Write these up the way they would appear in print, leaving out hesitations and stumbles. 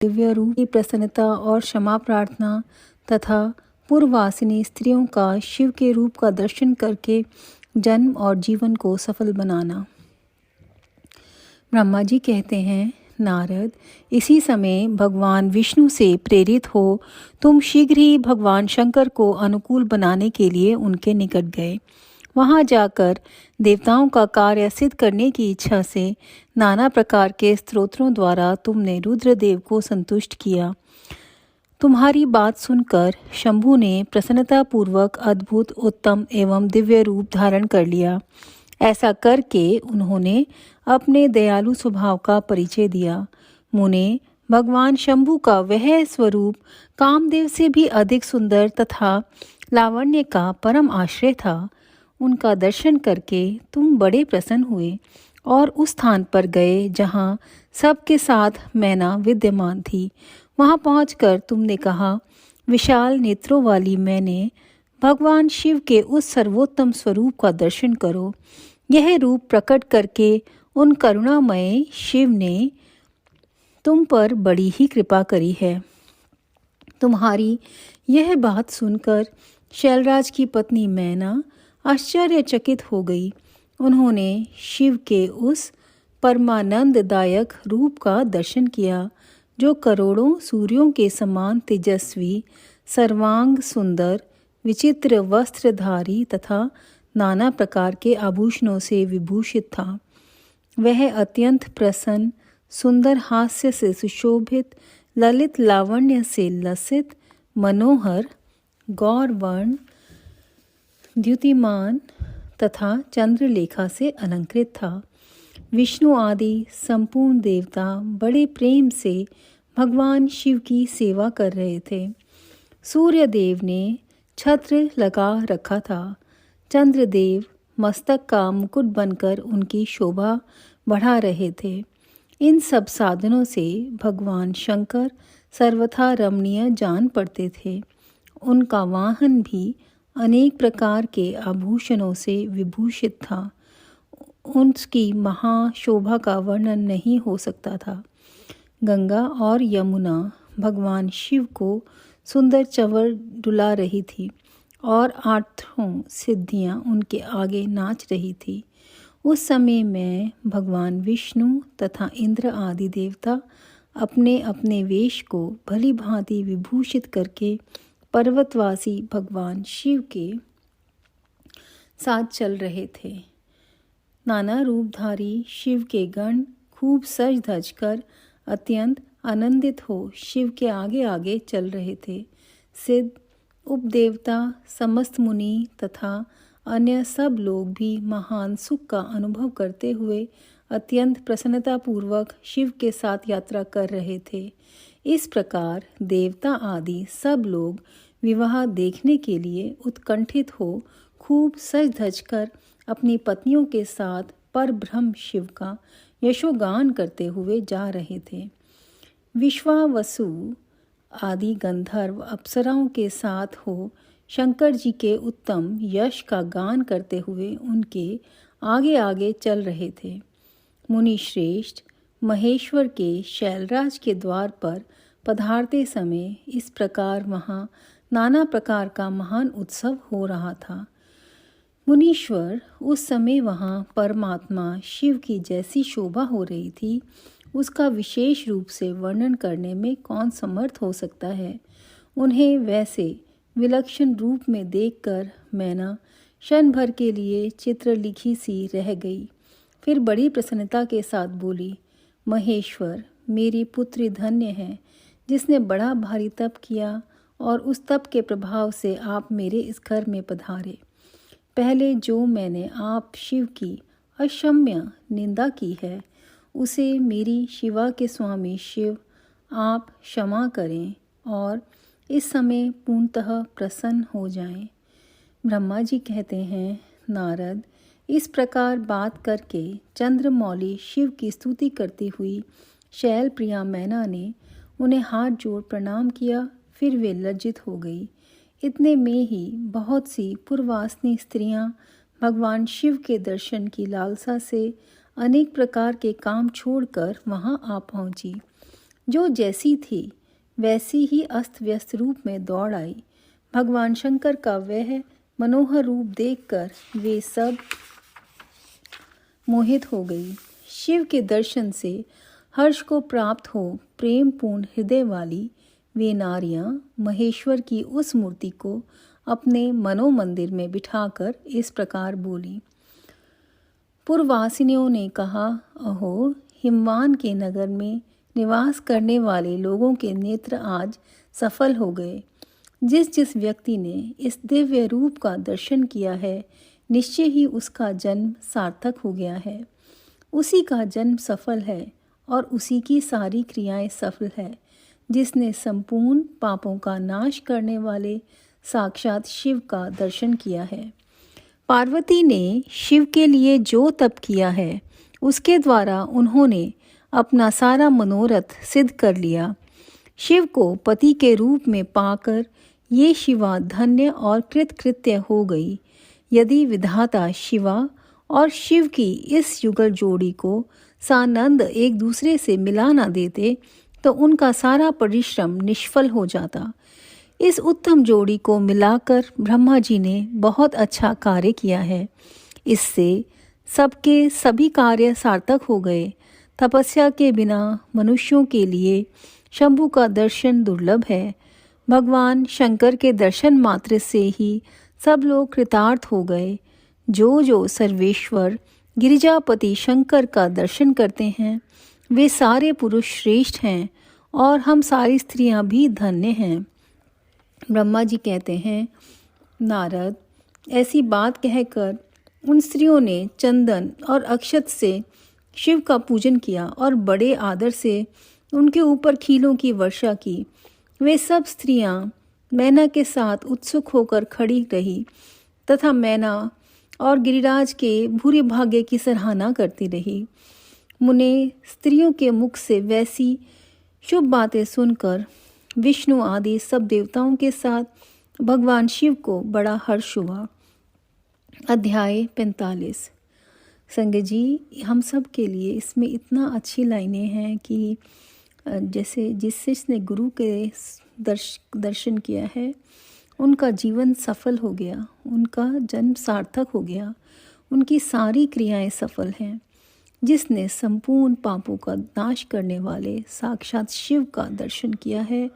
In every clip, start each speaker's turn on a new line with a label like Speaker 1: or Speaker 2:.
Speaker 1: दिव्य रूप की प्रसन्नता और क्षमा प्रार्थना तथा पूर्ववासिनी स्त्रियों का शिव के रूप का दर्शन करके जन्म और जीवन को सफल बनाना। ब्रह्मा जी कहते हैं, नारद, इसी समय भगवान विष्णु से प्रेरित हो तुम शीघ्र ही भगवान शंकर को अनुकूल बनाने के लिए उनके निकट गए। वहां जाकर देवताओं का कार्य सिद्ध करने की इच्छा से नाना प्रकार के स्तोत्रों द्वारा तुमने रुद्रदेव को संतुष्ट किया। तुम्हारी बात सुनकर शंभु ने प्रसन्नतापूर्वक अद्भुत, उत्तम एवं दिव्य रूप धारण कर लिया। ऐसा करके उन्होंने अपने दयालु स्वभाव का परिचय दिया। मुने, भगवान शंभु का वह स्वरूप कामदेव से भी अधिक सुंदर तथा लावण्य का परम आश्रय था। उनका दर्शन करके तुम बड़े प्रसन्न हुए और उस स्थान पर गए जहाँ सबके साथ मैना विद्यमान थी। वहाँ पहुंचकर तुमने कहा, विशाल नेत्रों वाली मैंने, भगवान शिव के उस सर्वोत्तम स्वरूप का दर्शन करो। यह रूप प्रकट करके उन करुणामय शिव ने तुम पर बड़ी ही कृपा करी है। तुम्हारी यह बात सुनकर शैलराज की पत्नी मैना आश्चर्यचकित हो गई। उन्होंने शिव के उस परमानंददायक रूप का दर्शन किया जो करोड़ों सूर्यों के समान तेजस्वी, सर्वांग सुंदर, विचित्र वस्त्रधारी तथा नाना प्रकार के आभूषणों से विभूषित था। वह अत्यंत प्रसन्न, सुंदर हास्य से सुशोभित, ललित लावण्य से लसित, मनोहर, गौरवर्ण, द्युतिमान तथा चंद्रलेखा से अलंकृत था। विष्णु आदि संपूर्ण देवता बड़े प्रेम से भगवान शिव की सेवा कर रहे थे। सूर्यदेव ने छत्र लगा रखा था। चंद्रदेव मस्तक का मुकुट बनकर उनकी शोभा बढ़ा रहे थे। इन सब साधनों से भगवान शंकर सर्वथा रमणीय जान पड़ते थे। उनका वाहन भी अनेक प्रकार के आभूषणों से विभूषित था। उनकी महाशोभा का वर्णन नहीं हो सकता था। गंगा और यमुना भगवान शिव को सुंदर चंवर डुला रही थी और आठों सिद्धियां उनके आगे नाच रही थी। उस समय में भगवान विष्णु तथा इंद्र आदि देवता अपने अपने वेश को भली भांति विभूषित करके पर्वतवासी भगवान शिव के साथ चल रहे थे। नाना रूपधारी शिव के गण खूब सज धज कर अत्यंत आनंदित हो शिव के आगे आगे चल रहे थे। सिद्ध, उपदेवता, समस्त मुनि तथा अन्य सब लोग भी महान सुख का अनुभव करते हुए अत्यंत प्रसन्नतापूर्वक शिव के साथ यात्रा कर रहे थे। इस प्रकार देवता आदि सब लोग विवाह देखने के लिए उत्कंठित हो खूब सज धज कर अपनी पत्नियों के साथ परब्रह्म शिव का यशोगान करते हुए जा रहे थे। विश्वावसु आदि गंधर्व अप्सराओं के साथ हो शंकर जी के उत्तम यश का गान करते हुए उनके आगे आगे चल रहे थे। मुनि श्रेष्ठ महेश्वर के शैलराज के द्वार पर पधारते समय इस प्रकार वहाँ नाना प्रकार का महान उत्सव हो रहा था। मुनीश्वर, उस समय वहाँ परमात्मा शिव की जैसी शोभा हो रही थी, उसका विशेष रूप से वर्णन करने में कौन समर्थ हो सकता है। उन्हें वैसे विलक्षण रूप में देखकर मैना क्षण भर के लिए चित्र लिखी सी रह गई। फिर बड़ी प्रसन्नता के साथ बोली, महेश्वर, मेरी पुत्री धन्य है जिसने बड़ा भारी तप किया और उस तप के प्रभाव से आप मेरे इस घर में पधारे। पहले जो मैंने आप शिव की अक्षम्य निंदा की है उसे मेरी शिवा के स्वामी शिव आप क्षमा करें और इस समय पूर्णतः प्रसन्न हो जाएं। ब्रह्मा जी कहते हैं, नारद, इस प्रकार बात करके चंद्रमौली शिव की स्तुति करती हुई शैल प्रिया मैना ने उन्हें हाथ जोड़ प्रणाम किया। फिर वे लज्जित हो गई। इतने में ही बहुत सी पूर्वासनी स्त्रियां भगवान शिव के दर्शन की लालसा से अनेक प्रकार के काम छोड़कर वहां आ पहुंची। जो जैसी थी वैसी ही अस्त व्यस्त रूप में दौड़ आई। भगवान शंकर का वह मनोहर रूप देखकर वे सब मोहित हो गई। शिव के दर्शन से हर्ष को प्राप्त हो प्रेम पूर्ण हृदय वाली वे नारियां महेश्वर की उस मूर्ति को अपने मनोमंदिर में बिठाकर इस प्रकार बोली। पूर्ववासिनियों ने कहा, अहो, हिमवान के नगर में निवास करने वाले लोगों के नेत्र आज सफल हो गए। जिस जिस व्यक्ति ने इस दिव्य रूप का दर्शन किया है, निश्चय ही उसका जन्म सार्थक हो गया है। उसी का जन्म सफल है और उसी की सारी क्रियाएं सफल है, जिसने संपूर्ण पापों का नाश करने वाले साक्षात शिव का दर्शन किया है। पार्वती ने शिव के लिए जो तप किया है, उसके द्वारा उन्होंने अपना सारा मनोरथ सिद्ध कर लिया। शिव को पति के रूप में पाकर ये शिवा धन्य और कृतकृत्य हो गई। यदि विधाता शिवा और शिव की इस युगल जोड़ी को सानंद एक दूसरे से मिला ना देते तो उनका सारा परिश्रम निष्फल हो जाता। इस उत्तम जोड़ी को मिलाकर ब्रह्मा जी ने बहुत अच्छा कार्य किया है। इससे सबके सभी कार्य सार्थक हो गए। तपस्या के बिना मनुष्यों के लिए शंभु का दर्शन दुर्लभ है। भगवान शंकर के दर्शन मात्र से ही सब लोग कृतार्थ हो गए। जो जो सर्वेश्वर गिरिजापति शंकर का दर्शन करते हैं, वे सारे पुरुष श्रेष्ठ हैं और हम सारी स्त्रियां भी धन्य हैं। ब्रह्मा जी कहते हैं, नारद, ऐसी बात कहकर उन स्त्रियों ने चंदन और अक्षत से शिव का पूजन किया और बड़े आदर से उनके ऊपर खीलों की वर्षा की। वे सब स्त्रियां मैना के साथ उत्सुक होकर खड़ी रही तथा मैना और गिरिराज के भूरे भाग्य की सराहना करती रही। मुने स्त्रियों के मुख से वैसी शुभ बातें सुनकर विष्णु आदि सब देवताओं के साथ भगवान शिव को बड़ा हर्ष हुआ। अध्याय 45। संजय जी, हम सब के लिए इसमें इतना अच्छी लाइनें हैं कि जैसे जिसने गुरु के दर्शन किया है, उनका जीवन सफल हो गया, उनका जन्म सार्थक हो गया, उनकी सारी क्रियाएं सफल हैं। जिसने संपूर्ण पापों का नाश करने वाले साक्षात शिव का दर्शन किया है,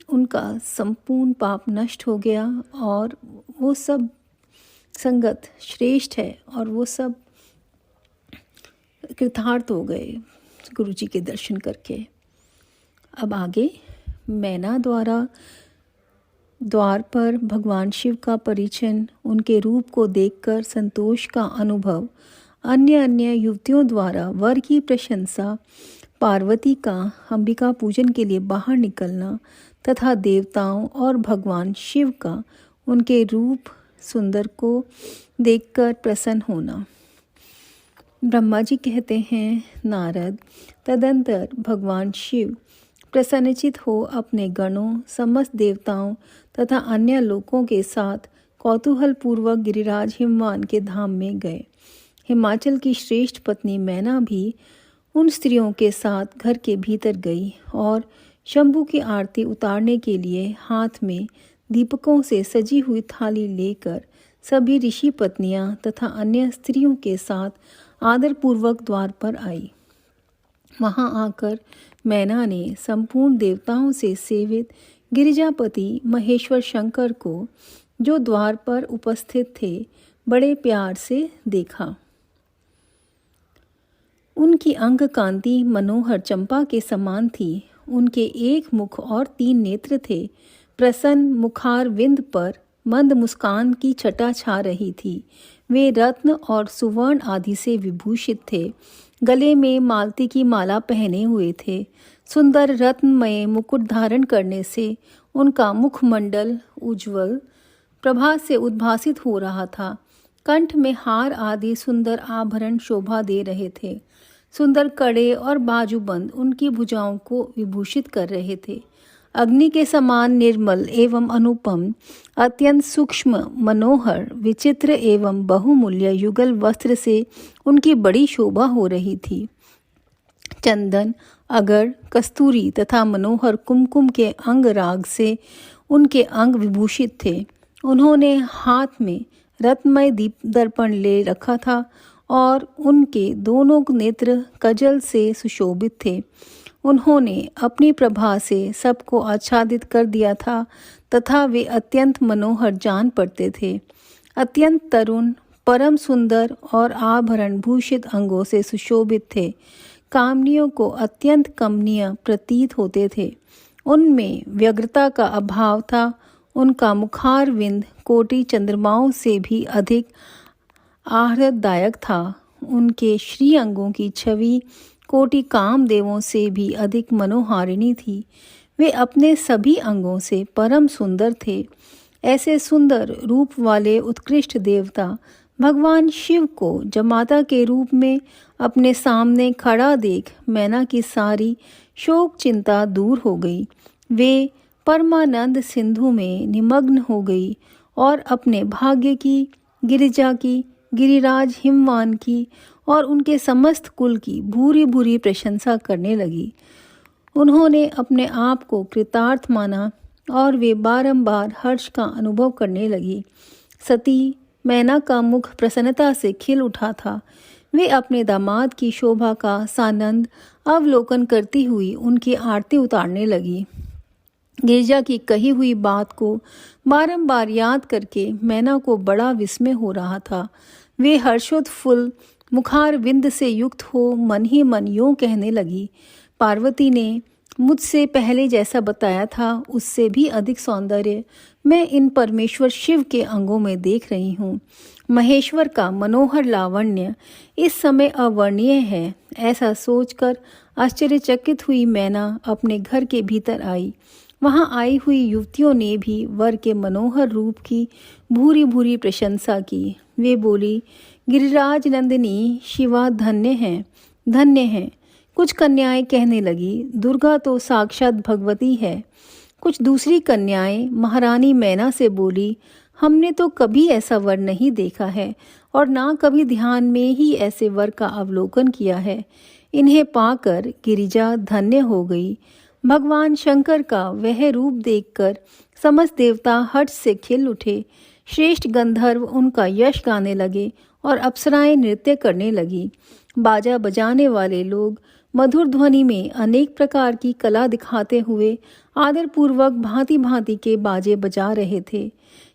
Speaker 1: उनका संपूर्ण पाप नष्ट हो गया और वो सब संगत श्रेष्ठ है और वो सब कृतार्थ हो गए गुरु जी के दर्शन करके। अब आगे मैना द्वार पर भगवान शिव का परिचय, उनके रूप को देखकर संतोष का अनुभव, अन्य अन्य युवतियों द्वारा वर की प्रशंसा, पार्वती का अंबिका पूजन के लिए बाहर निकलना तथा देवताओं और भगवान शिव का उनके रूप सुंदर को देखकर प्रसन्न होना। ब्रह्मा जी कहते हैं, नारद, तदंतर भगवान शिव प्रसन्नचित हो अपने गणों, समस्त देवताओं तथा अन्य लोगों के साथ कौतूहल पूर्वक गिरिराज हिमवान के धाम में गए। हिमाचल की श्रेष्ठ पत्नी मैना भी उन स्त्रियों के साथ घर के भीतर गई और शंभु की आरती उतारने के लिए हाथ में दीपकों से सजी हुई थाली लेकर सभी ऋषि पत्नियां तथा अन्य स्त्रियों के साथ आदरपूर्वक द्वार पर आई। वहां आकर मैना ने संपूर्ण देवताओं से सेवित गिरिजापति महेश्वर शंकर को, जो द्वार पर उपस्थित थे, बड़े प्यार से देखा। उनकी अंग कांति मनोहर चंपा के समान थी। उनके एक मुख और 3 नेत्र थे। प्रसन्न मुखार विंद पर मंद मुस्कान की छटा छा रही थी। वे रत्न और सुवर्ण आदि से विभूषित थे। गले में मालती की माला पहने हुए थे। सुंदर रत्नमय मुकुट धारण करने से उनका मुखमंडल उज्ज्वल प्रभा से उद्भासित हो रहा था। कंठ में हार आदि सुंदर आभरण शोभा दे रहे थे। सुंदर कड़े और बाजूबंद उनकी भुजाओं को विभूषित कर रहे थे। अग्नि के समान निर्मल एवं अनुपम, अत्यंत सूक्ष्म, मनोहर, विचित्र एवं बहुमूल्य युगल वस्त्र से उनकी बड़ी शोभा हो रही थी। चंदन, अगर, कस्तूरी तथा मनोहर कुमकुम के अंग राग से उनके अंग विभूषित थे। उन्होंने हाथ में रत्नमय दीप दर्पण ले रखा था और उनके दोनों नेत्र कजल से सुशोभित थे। उन्होंने अपनी प्रभा से सबको आच्छादित कर दिया था तथा वे अत्यंत मनोहर जान पड़ते थे। अत्यंत तरुण, परम सुंदर और आभरण भूषित अंगों से सुशोभित थे। कामनियों को अत्यंत कमनीय प्रतीत होते थे। उनमें व्यग्रता का अभाव था। उनका मुखारविंद कोटि चंद्रमाओं से भी अधिक आह्लाददायक था। उनके श्री अंगों की छवि कोटि कामदेवों से भी अधिक मनोहारिणी थी। वे अपने सभी अंगों से परम सुंदर थे। ऐसे सुंदर रूप वाले उत्कृष्ट देवता भगवान शिव को जमाता के रूप में अपने सामने खड़ा देख मैना की सारी शोक चिंता दूर हो गई। वे परमानंद सिंधु में निमग्न हो गई और अपने भाग्य की, गिरिजा की, गिरिराज हिमवान की और उनके समस्त कुल की भूरी भूरी प्रशंसा करने लगी। उन्होंने अपने आप को कृतार्थ माना और वे बारंबार हर्ष का अनुभव करने लगी। सती मैना का मुख प्रसन्नता से खिल उठा था। वे अपने दामाद की शोभा का सानंद अवलोकन करती हुई उनकी आरती उतारने लगी। गिरिजा की कही हुई बात को बारंबार याद करके मैना को बड़ा विस्मय हो रहा था। वे हर्षोत्फुल्ल मुखारविंद से युक्त हो मन ही मन यूं कहने लगी, पार्वती ने मुझसे पहले जैसा बताया था उससे भी अधिक सौंदर्य मैं इन परमेश्वर शिव के अंगों में देख रही हूँ। महेश्वर का मनोहर लावण्य इस समय अवर्णीय है। ऐसा सोचकर आश्चर्यचकित हुई मैना अपने घर के भीतर आई। वहां आई हुई युवतियों ने भी वर के मनोहर रूप की भूरी भूरी प्रशंसा की। वे बोली, गिरिराज नंदिनी शिवा धन्य है, धन्य है। कुछ कन्याएं कहने लगी, दुर्गा तो साक्षात भगवती है। कुछ दूसरी कन्याएं महारानी मैना से बोली, हमने तो कभी ऐसा वर नहीं देखा है और ना कभी ध्यान में ही ऐसे वर का अवलोकन किया है। इन्हें पाकर गिरिजा धन्य हो गई। भगवान शंकर का वह रूप देखकर समस्त देवता हर्ष से खिल उठे। श्रेष्ठ गंधर्व उनका यश गाने लगे और अप्सराएं नृत्य करने लगी। बाजा बजाने वाले लोग मधुर ध्वनि में अनेक प्रकार की कला दिखाते हुए आदरपूर्वक भांति भांति के बाजे बजा रहे थे।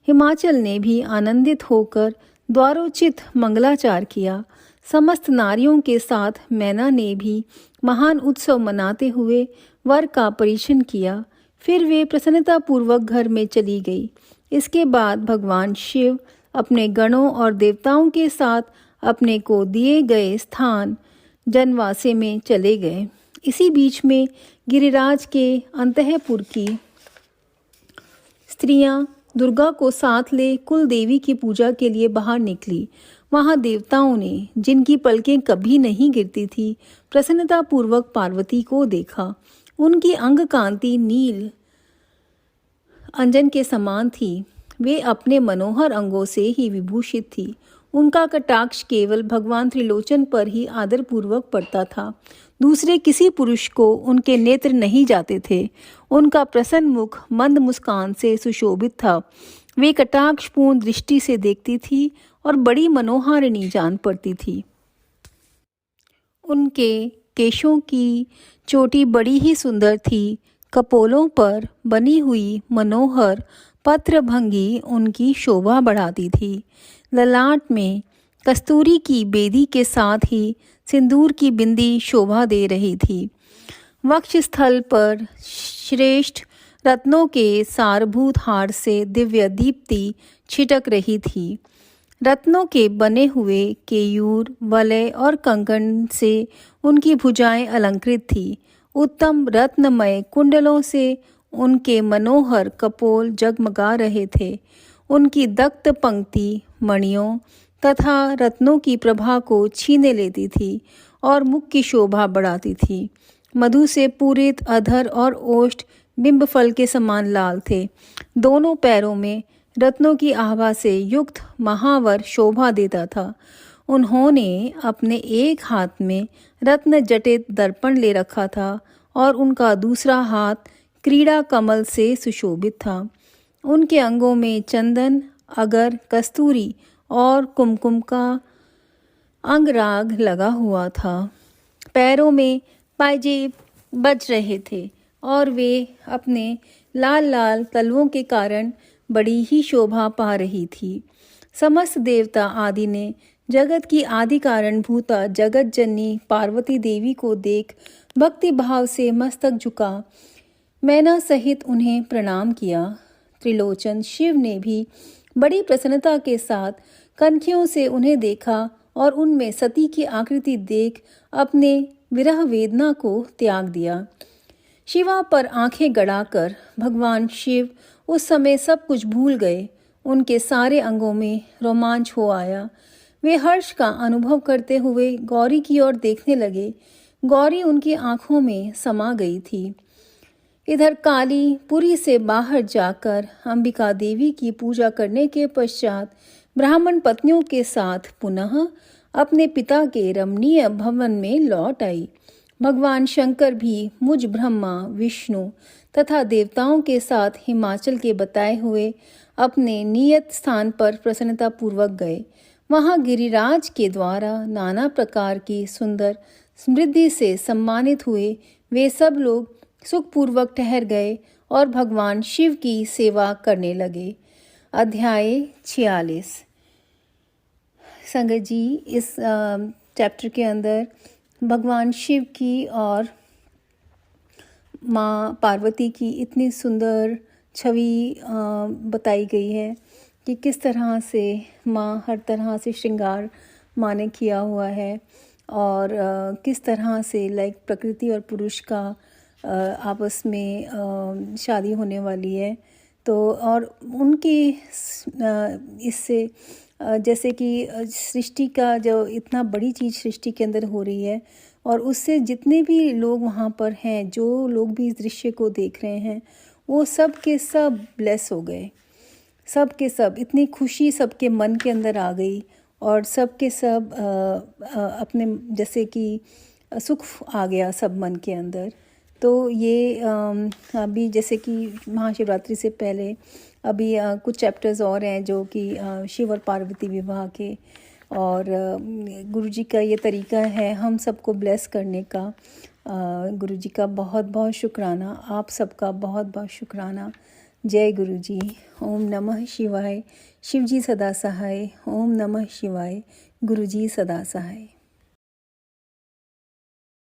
Speaker 1: हिमाचल ने भी आनंदित होकर द्वारोचित मंगलाचार किया। समस्त नारियों के साथ मैना ने भी महान उत्सव मनाते हुए वर का परीक्षण किया। फिर वे प्रसन्नतापूर्वक घर में चली गई। इसके बाद भगवान शिव अपने गणों और देवताओं के साथ अपने को दिए गए स्थान जनवासे में चले गए। इसी बीच में गिरिराज के अंतःपुर की स्त्रियां दुर्गा को साथ ले कुल देवी की पूजा के लिए बाहर निकली। वहां देवताओं ने, जिनकी पलकें कभी नहीं गिरती थी, प्रसन्नतापूर्वक पार्वती को देखा। उनकी अंग कांति नील अंजन के समान थी। वे अपने मनोहर अंगों से ही विभूषित थी। उनका कटाक्ष केवल भगवान त्रिलोचन पर ही आदरपूर्वक पड़ता था। दूसरे किसी पुरुष को उनके नेत्र नहीं जाते थे। उनका प्रसन्न मुख मंद मुस्कान से सुशोभित था। वे कटाक्षपूर्ण दृष्टि से देखती थी और बड़ी मनोहारिणी जान पड़ती थी। उनके केशों की चोटी बड़ी ही सुंदर थी। कपोलों पर बनी हुई मनोहर पत्रभंगी उनकी शोभा बढ़ाती थी। ललाट में कस्तूरी की बेदी के साथ ही सिंदूर की बिंदी शोभा दे रही थी। वक्षस्थल पर श्रेष्ठ रत्नों के सारभूत हार से दिव्य दीप्ति छिटक रही थी। रत्नों के बने हुए केयूर, वलय और कंकण से उनकी भुजाएं अलंकृत थी। उत्तम रत्नमय कुंडलों से उनके मनोहर कपोल जगमगा रहे थे। उनकी दक्त पंक्ति मणियों तथा रत्नों की प्रभा को छीने लेती थी और मुख की शोभा बढ़ाती थी। मधु से पूरित अधर और ओष्ठ बिंब फल के समान लाल थे। दोनों पैरों में रत्नों की आभा से युक्त महावर शोभा देता था। उन्होंने अपने एक हाथ में रत्न जटित दर्पण ले रखा था और उनका दूसरा हाथ क्रीड़ा कमल से सुशोभित था। उनके अंगों में चंदन, अगर, कस्तूरी और कुमकुम का अंगराग लगा हुआ था। पैरों में पायजेब बज रहे थे और वे अपने लाल लाल तलवों के कारण बड़ी ही शोभा पा रही थी। समस्त देवता आदि ने जगत की आदि कारणभूता जगत जननी पार्वती देवी को देख भक्ति भाव से मस्तक झुका मैना सहित उन्हें प्रणाम किया। त्रिलोचन शिव ने भी बड़ी प्रसन्नता के साथ कनखियों से उन्हें देखा और उनमें सती की आकृति देख अपने विरह वेदना को त्याग दिया। शिवा पर आंखें गड़ाकर भगवान शिव उस समय सब कुछ भूल गए। उनके सारे अंगों में रोमांच हो आया। वे हर्ष का अनुभव करते हुए गौरी की ओर देखने लगे। गौरी उनकी आंखों में समा गई थी। इधर काली पुरी से बाहर जाकर अंबिका देवी की पूजा करने के पश्चात ब्राह्मण पत्नियों के साथ पुनः अपने पिता के रमणीय भवन में लौट आई। भगवान शंकर भी मुझ ब्रह्मा, विष्णु तथा देवताओं के साथ हिमाचल के बताए हुए अपने नियत स्थान पर प्रसन्नता पूर्वक गए। वहां गिरिराज के द्वारा नाना प्रकार की सुंदर समृद्धि से सम्मानित हुए। वे सब लोग सुखपूर्वक ठहर गए और भगवान शिव की सेवा करने लगे। अध्याय 46। संगत जी, इस चैप्टर के अंदर भगवान शिव की और माँ पार्वती की इतनी सुंदर छवि बताई गई है कि किस तरह से माँ हर तरह से श्रृंगार माँ ने किया हुआ है और किस तरह से प्रकृति और पुरुष का आपस में शादी होने वाली है। तो और उनके इससे जैसे कि सृष्टि का जो इतना बड़ी चीज़ सृष्टि के अंदर हो रही है और उससे जितने भी लोग वहाँ पर हैं, जो लोग भी इस दृश्य को देख रहे हैं, वो सब के सब ब्लेस हो गए। सब के सब इतनी खुशी सबके मन के अंदर आ गई और सब के सब अपने जैसे कि सुख आ गया सब मन के अंदर। तो ये अभी जैसे कि महाशिवरात्रि से पहले अभी कुछ चैप्टर्स और हैं जो कि शिव और पार्वती विवाह के, और गुरुजी का ये तरीका है हम सबको ब्लेस करने का। गुरुजी का बहुत बहुत शुक्राना, आप सबका बहुत बहुत शुक्राना। जय गुरुजी। ओम नमः शिवाय। शिवजी सदा सहाय। ओम नमः शिवाय। गुरुजी सदा सहाय।